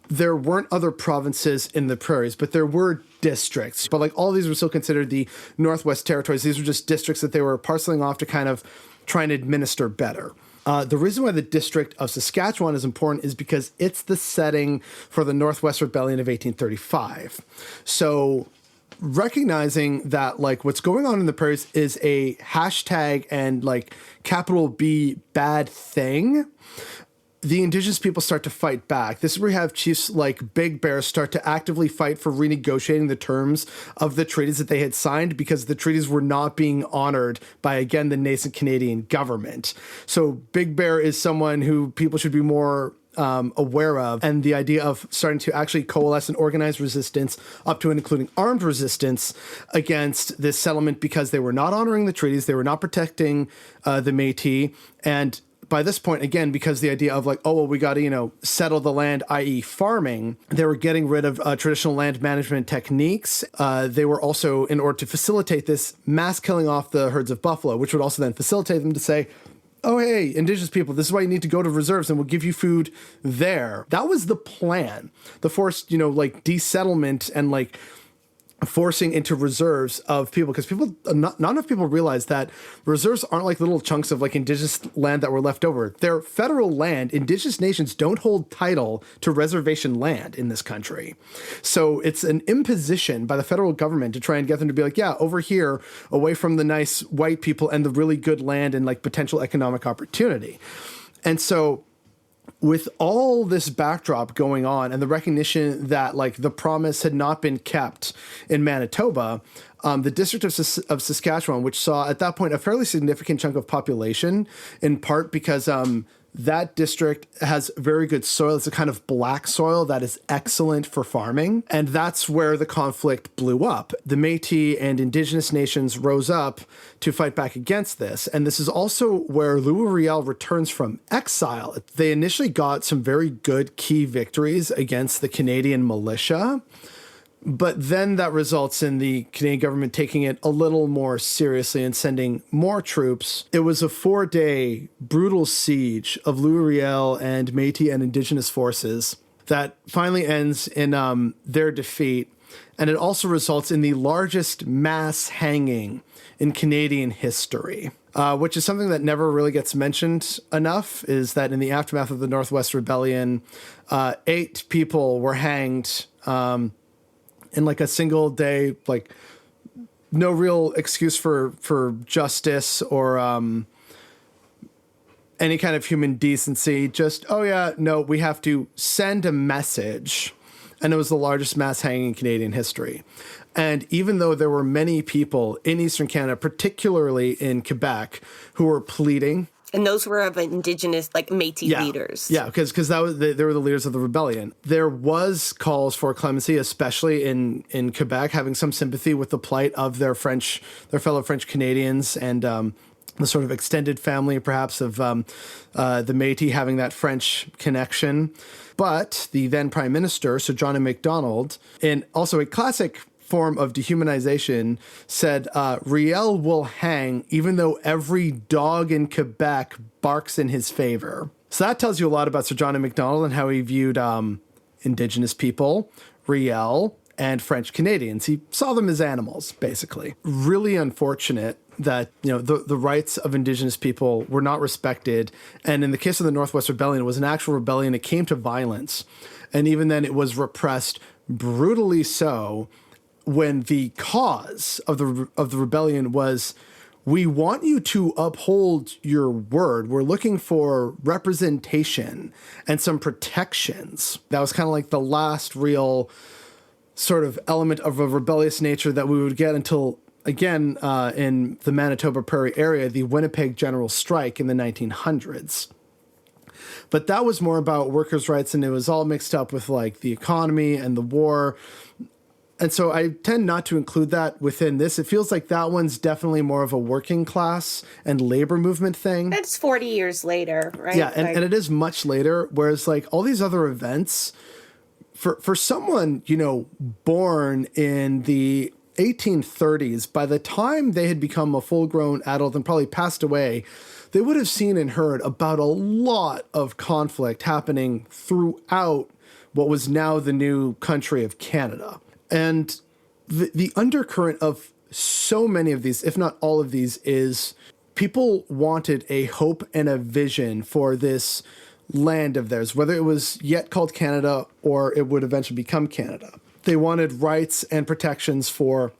there weren't other provinces in the prairies, but there were districts. But like all of these were still considered the Northwest Territories. These were just districts that they were parceling off to kind of try and administer better. The reason why the District of Saskatchewan is important is because it's the setting for the Northwest Rebellion of 1835. So recognizing that like what's going on in the prairies is a hashtag and like capital B bad thing, the Indigenous people start to fight back. This is where you have chiefs like Big Bear start to actively fight for renegotiating the terms of the treaties that they had signed because the treaties were not being honored by, again, the nascent Canadian government. So Big Bear is someone who people should be more aware of, and the idea of starting to actually coalesce and organize resistance up to and including armed resistance against this settlement because they were not honoring the treaties, they were not protecting the Métis, and by this point, again, because the idea of like, we got to, settle the land, i.e. farming, they were getting rid of traditional land management techniques. They were also, in order to facilitate this, mass killing off the herds of buffalo, which would also then facilitate them to say, oh, hey, Indigenous people, this is why you need to go to reserves and we'll give you food there. That was the plan. The forced, desettlement and like forcing into reserves of people, because not enough people realize that reserves aren't like little chunks of like Indigenous land that were left over. They're federal land. Indigenous nations don't hold title to reservation land in this country. So it's an imposition by the federal government to try and get them to be like, yeah, over here, away from the nice white people and the really good land and like potential economic opportunity. And so with all this backdrop going on and the recognition that like the promise had not been kept in Manitoba, the District of Saskatchewan, which saw at that point a fairly significant chunk of population, in part because that district has very good soil. It's a kind of black soil that is excellent for farming. And that's where the conflict blew up. The Métis and Indigenous nations rose up to fight back against this. And this is also where Louis Riel returns from exile. They initially got some very good key victories against the Canadian militia. But then that results in the Canadian government taking it a little more seriously and sending more troops. It was a 4-day brutal siege of Louis Riel and Métis and Indigenous forces that finally ends in their defeat. And it also results in the largest mass hanging in Canadian history. which is something that never really gets mentioned enough, is that in the aftermath of the Northwest Rebellion, 8 people were hanged in like a single day, like no real excuse for justice or any kind of human decency. Just, oh yeah, no, we have to send a message. And it was the largest mass hanging in Canadian history. And even though there were many people in Eastern Canada, particularly in Quebec, who were pleading. And those were of indigenous, like Métis leaders. Yeah, because that was they were the leaders of the rebellion. There was calls for clemency, especially in Quebec, having some sympathy with the plight of their fellow French Canadians, and the sort of extended family, perhaps, of the Métis having that French connection. But the then Prime Minister, Sir John A. Macdonald, in also a classic form of dehumanization, said, Riel will hang even though every dog in Quebec barks in his favor. So that tells you a lot about Sir John A. Macdonald and how he viewed indigenous people, Riel, and French Canadians. He saw them as animals, basically. Really unfortunate that, you know, the rights of indigenous people were not respected. And in the case of the Northwest Rebellion, it was an actual rebellion. It came to violence. And even then it was repressed brutally so, when the cause of the rebellion was, we want you to uphold your word. We're looking for representation and some protections. That was kind of like the last real sort of element of a rebellious nature that we would get until, again, in the Manitoba Prairie area, the Winnipeg General Strike in the 1900s. But that was more about workers' rights, and it was all mixed up with like the economy and the war. And so I tend not to include that within this. It feels like that one's definitely more of a working class and labor movement thing. That's 40 years later, right? Yeah, and it is much later, whereas like all these other events, for someone, you know, born in the 1830s, by the time they had become a full-grown adult and probably passed away, they would have seen and heard about a lot of conflict happening throughout what was now the new country of Canada. And the undercurrent of so many of these, if not all of these, is people wanted a hope and a vision for this land of theirs, whether it was yet called Canada or it would eventually become Canada. They wanted rights and protections for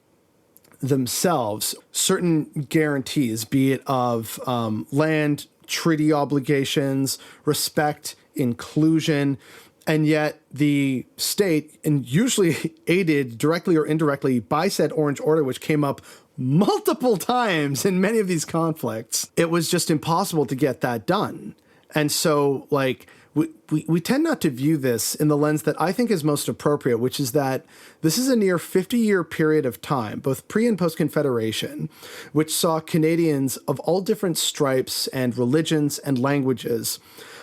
themselves, certain guarantees, be it of land, treaty obligations, respect, inclusion. And yet the state, and usually aided directly or indirectly by said Orange Order, which came up multiple times in many of these conflicts, it was just impossible to get that done. And so, like, we tend not to view this in the lens that I think is most appropriate, which is that this is a near 50-year period of time, both pre- and post-Confederation, which saw Canadians of all different stripes and religions and languages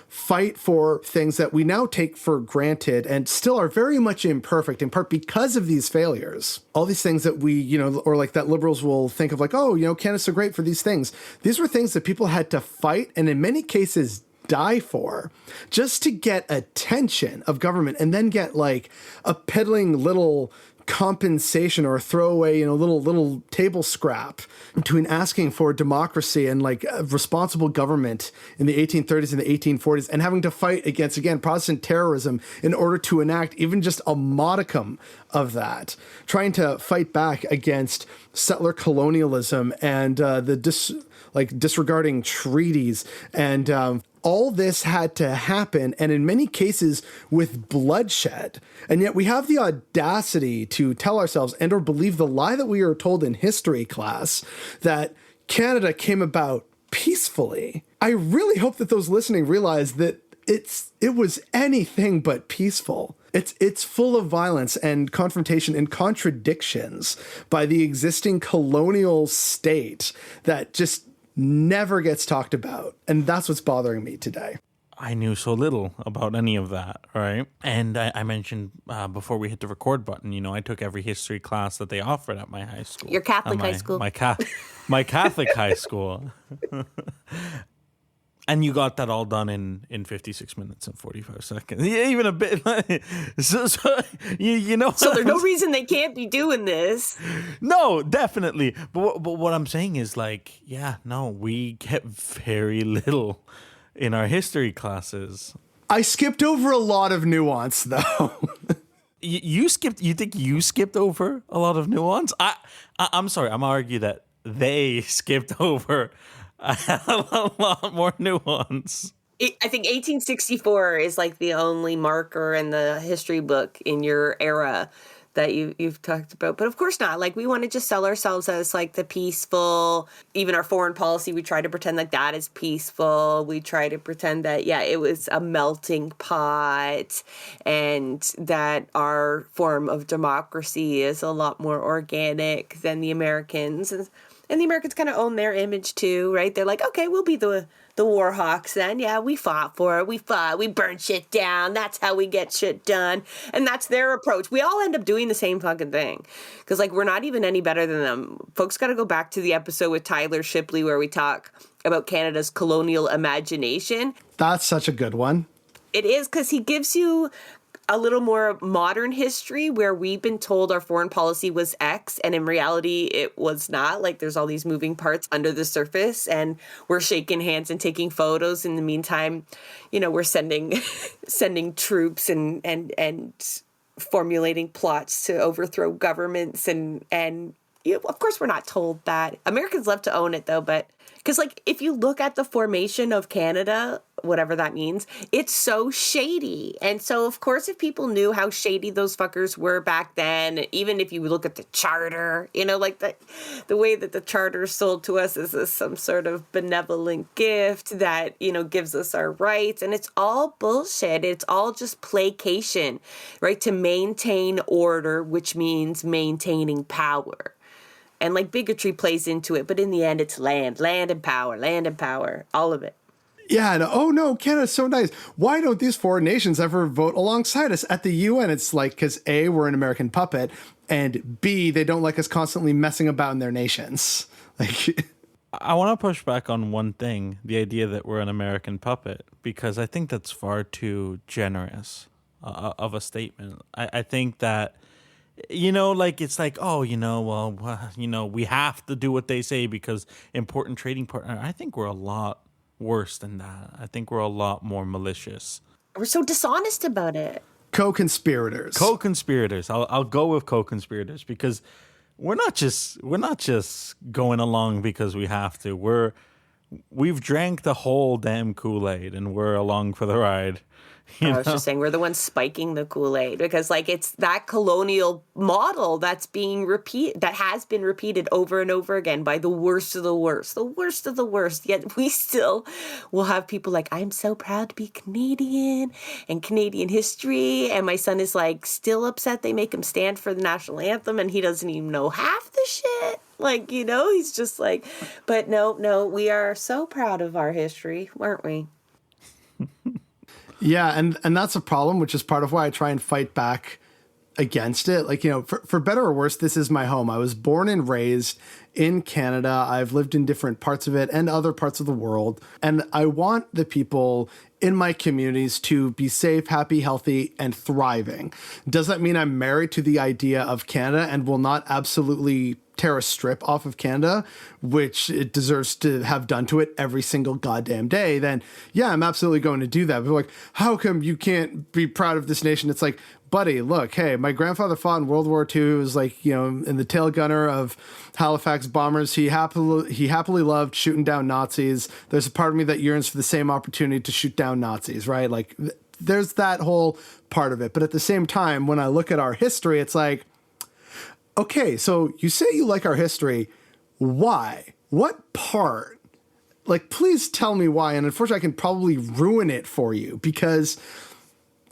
fight for things that we now take for granted and still are very much imperfect, in part because of these failures. All these things that we, you know, or like that liberals will think of like, oh, you know, Canada's so great for these things. These were things that people had to fight and in many cases die for just to get attention of government, and then get like a piddling little compensation or a throwaway, you know, little table scrap between asking for democracy and like a responsible government in the 1830s and the 1840s, and having to fight against, again, Protestant terrorism in order to enact even just a modicum of that, trying to fight back against settler colonialism and disregarding treaties, and all this had to happen, and in many cases with bloodshed. And yet we have the audacity to tell ourselves and or believe the lie that we are told in history class that Canada came about peacefully. I really hope that those listening realize that it was anything but peaceful. It's full of violence and confrontation and contradictions by the existing colonial state that just never gets talked about. And that's what's bothering me today. I knew so little about any of that, right? And I mentioned before we hit the record button, you know, I took every history class that they offered at my high school. Your Catholic high school? My Catholic high school. And you got that all done in 56 minutes and 45 seconds. Yeah, even a bit. So you know. So there's no reason they can't be doing this. No, definitely. But what I'm saying is like, yeah, no, we get very little in our history classes. I skipped over a lot of nuance, though. You skipped. You think you skipped over a lot of nuance? I'm sorry. I'm gonna argue that they skipped over a lot more nuance. I think 1864 is like the only marker in the history book in your era that you've talked about. But of course not. Like, we want to just sell ourselves as like the peaceful, even our foreign policy, we try to pretend like that is peaceful. We try to pretend that, yeah, it was a melting pot and that our form of democracy is a lot more organic than the Americans. And the Americans kind of own their image too, right? They're like, okay, we'll be the war hawks then. Yeah, we fought for it. We fought. We burned shit down. That's how we get shit done. And that's their approach. We all end up doing the same fucking thing. Because, like, we're not even any better than them. Folks got to go back to the episode with Tyler Shipley where we talk about Canada's colonial imagination. That's such a good one. It is, because he gives you a little more modern history where we've been told our foreign policy was X and in reality it was not. Like, there's all these moving parts under the surface and we're shaking hands and taking photos. In the meantime, you know, we're sending troops and formulating plots to overthrow governments and you know, of course we're not told that. Americans love to own it though, but because, like, if you look at the formation of Canada, whatever that means, it's so shady. And so, of course, if people knew how shady those fuckers were back then, even if you look at the charter, you know, like the way that the charter is sold to us is some sort of benevolent gift that, you know, gives us our rights. And it's all bullshit. It's all just placation, right? To maintain order, which means maintaining power. And, like, bigotry plays into it, but in the end, it's land and power, all of it. Yeah, and oh no, Canada's so nice. Why don't these foreign nations ever vote alongside us at the UN? It's like, because A, we're an American puppet, and B, they don't like us constantly messing about in their nations. Like, I want to push back on one thing, the idea that we're an American puppet, because I think that's far too generous of a statement. I think that, you know, like, it's like, oh, you know, well, you know, we have to do what they say because important trading partner. I think we're a lot worse than that. I think we're a lot more malicious. We're so dishonest about it. Co-conspirators. I'll go with co-conspirators because we're not just going along because we have to. We've drank the whole damn Kool-Aid and we're along for the ride. I was just saying, we're the ones spiking the Kool-Aid because, like, it's that colonial model that's being that has been repeated over and over again by the worst of the worst. Yet we still will have people like, I'm so proud to be Canadian and Canadian history. And my son is, like, still upset they make him stand for the national anthem and he doesn't even know half the shit. Like, you know, he's just like, but no, we are so proud of our history, weren't we? Yeah, and that's a problem, which is part of why I try and fight back against it. Like, you know, for better or worse, this is my home. I was born and raised in Canada. I've lived in different parts of it and other parts of the world. And I want the people in my communities to be safe, happy, healthy, and thriving. Does that mean I'm married to the idea of Canada and will not absolutely tear a strip off of Canada, which it deserves to have done to it every single goddamn day? Then yeah, I'm absolutely going to do that. But like, how come you can't be proud of this nation? It's like, buddy, look, hey, my grandfather fought in World War II. He was like, you know, in the tail gunner of Halifax bombers. He happily loved shooting down Nazis. There's a part of me that yearns for the same opportunity to shoot down Nazis, right? Like, there's that whole part of it. But at the same time, when I look at our history, it's like, okay, so you say you like our history. Why? What part? Like, please tell me why. And unfortunately, I can probably ruin it for you because,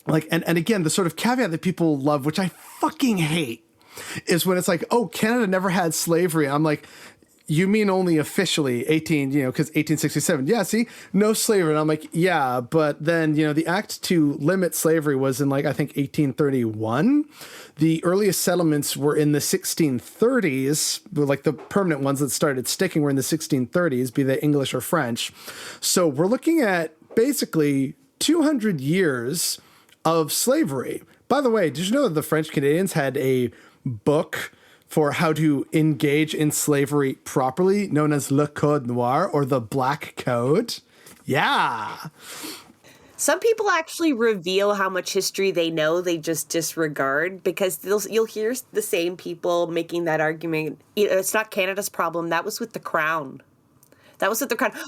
like, and again, the sort of caveat that people love, which I fucking hate, is when it's like, oh, Canada never had slavery. I'm like, you mean only officially 'cause 1867. Yeah, see, no slavery. And I'm like, yeah, but then, the act to limit slavery was in I think 1831. The earliest settlements were in the 1630s, the permanent ones that started sticking were in the 1630s, be they English or French. So we're looking at basically 200 years of slavery. By the way, did you know that the French Canadians had a book for how to engage in slavery properly, known as Le Code Noir, or the Black Code? Yeah. Some people actually reveal how much history they know, they just disregard, because you'll hear the same people making that argument. It's not Canada's problem. That was with the Crown.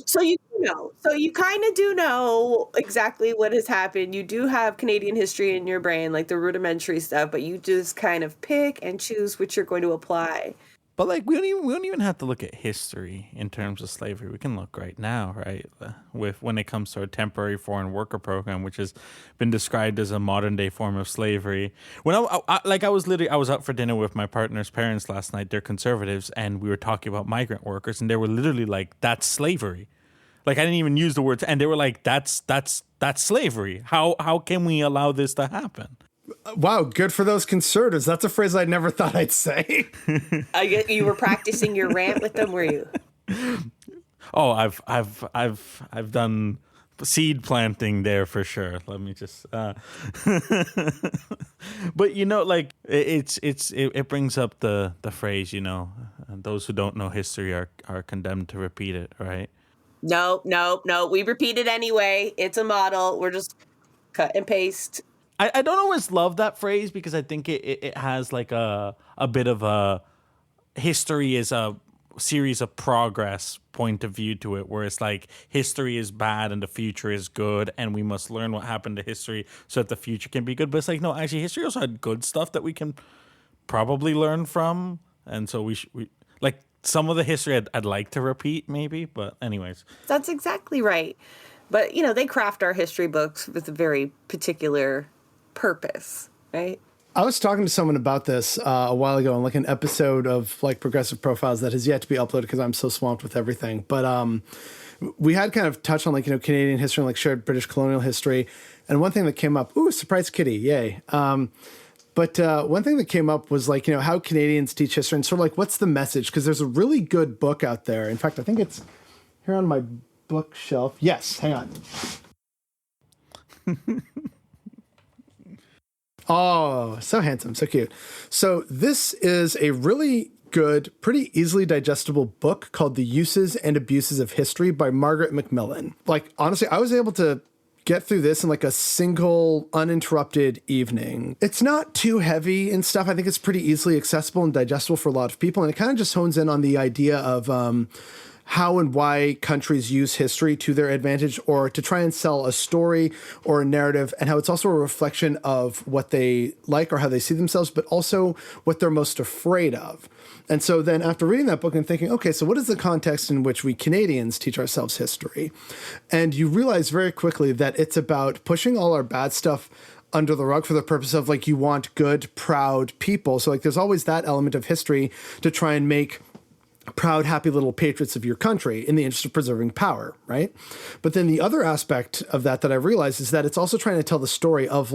So you do know. So you kind of do know exactly what has happened. You do have Canadian history in your brain, like the rudimentary stuff, but you just kind of pick and choose which you're going to apply. But we don't even have to look at history in terms of slavery. We can look right now, right? When it comes to a temporary foreign worker program, which has been described as a modern day form of slavery. When I was out for dinner with my partner's parents last night. They're conservatives, and we were talking about migrant workers, and they were literally like, "That's slavery." I didn't even use the words, and they were like, "That's slavery. How can we allow this to happen?" Wow, good for those conservatives. That's a phrase I never thought I'd say. You were practicing your rant with them, were you? Oh, I've done seed planting there for sure. Let me just. But it brings up the phrase, those who don't know history are condemned to repeat it, right? No. We repeat it anyway. It's a model. We're just cut and paste. I don't always love that phrase because I think it has a bit of a history is a series of progress point of view to it, where it's history is bad and the future is good, and we must learn what happened to history so that the future can be good. But it's no, actually history also had good stuff that we can probably learn from, and so we some of the history I'd like to repeat maybe, but anyways. That's exactly right. But they craft our history books with a very particular purpose, right? I was talking to someone about this a while ago on an episode of Progressive Profiles that has yet to be uploaded because I'm so swamped with everything. But we had kind of touched on Canadian history and shared British colonial history. And one thing that came up, surprise kitty, yay. But one thing that came up was how Canadians teach history and sort of what's the message? Because there's a really good book out there. In fact, I think it's here on my bookshelf. Yes, hang on. Oh, so handsome, so cute. So this is a really good, pretty easily digestible book called The Uses and Abuses of History by Margaret Macmillan. Honestly, I was able to get through this in a single uninterrupted evening. It's not too heavy and stuff. I think it's pretty easily accessible and digestible for a lot of people. And it kind of just hones in on the idea of how and why countries use history to their advantage or to try and sell a story or a narrative, and how it's also a reflection of what they like or how they see themselves, but also what they're most afraid of. And so then after reading that book and thinking, okay, so what is the context in which we Canadians teach ourselves history? And you realize very quickly that it's about pushing all our bad stuff under the rug for the purpose of you want good, proud people. So there's always that element of history to try and make proud, happy little patriots of your country in the interest of preserving power, right? But then the other aspect of that I realized is that it's also trying to tell the story of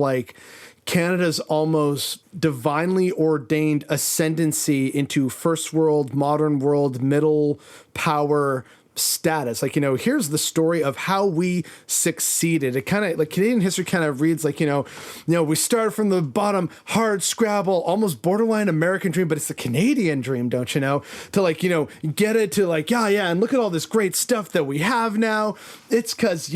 Canada's almost divinely ordained ascendancy into first world, modern world, middle power status. Here's the story of how we succeeded. It kind of Canadian history kind of reads we started from the bottom, hard scrabble, almost borderline American dream, but it's the Canadian dream, don't you know? To get it to and look at all this great stuff that we have now. It's because,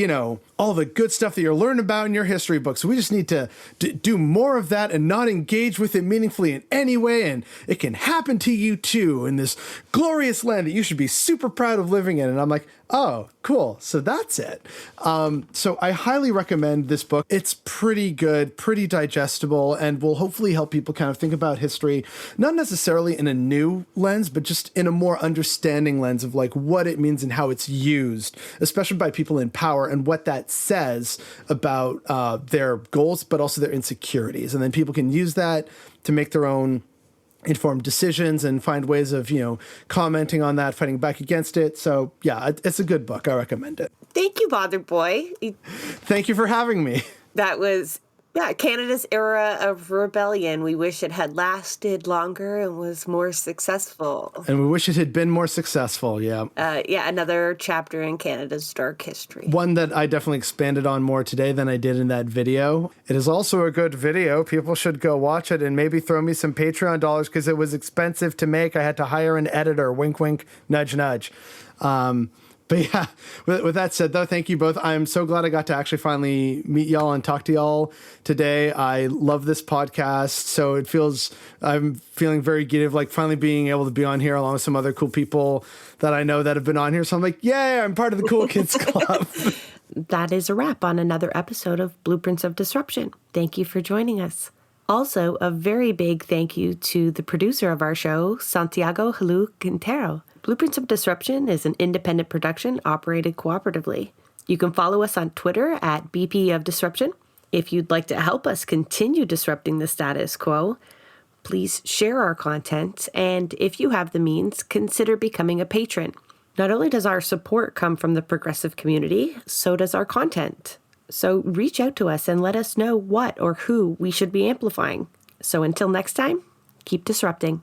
all the good stuff that you're learning about in your history books. So we just need to do more of that and not engage with it meaningfully in any way. And it can happen to you too in this glorious land that you should be super proud of living in. And I'm like, oh, cool. So that's it. So I highly recommend this book. It's pretty good, pretty digestible, and will hopefully help people kind of think about history, not necessarily in a new lens, but just in a more understanding lens of what it means and how it's used, especially by people in power, and what that says about their goals, but also their insecurities. And then people can use that to make their own informed decisions and find ways of, commenting on that, fighting back against it. So yeah, it's a good book. I recommend it. Thank you, Bother Boy. Thank you for having me. That was Canada's era of rebellion. We wish it had lasted longer and was more successful. And we wish it had been more successful, yeah. Another chapter in Canada's dark history. One that I definitely expanded on more today than I did in that video. It is also a good video. People should go watch it and maybe throw me some Patreon dollars because it was expensive to make. I had to hire an editor. Wink, wink, nudge, nudge. But yeah, with that said, though, thank you both. I'm so glad I got to actually finally meet y'all and talk to y'all today. I love this podcast. So I'm feeling very giddy of like finally being able to be on here along with some other cool people that I know that have been on here. So I'm like, yay, I'm part of the Cool Kids Club. That is a wrap on another episode of Blueprints of Disruption. Thank you for joining us. Also, a very big thank you to the producer of our show, Santiago Halu Quintero. Blueprints of Disruption is an independent production operated cooperatively. You can follow us on Twitter at BP of Disruption. If you'd like to help us continue disrupting the status quo, please share our content, and if you have the means, consider becoming a patron. Not only does our support come from the progressive community, so does our content. So reach out to us and let us know what or who we should be amplifying. So until next time, keep disrupting.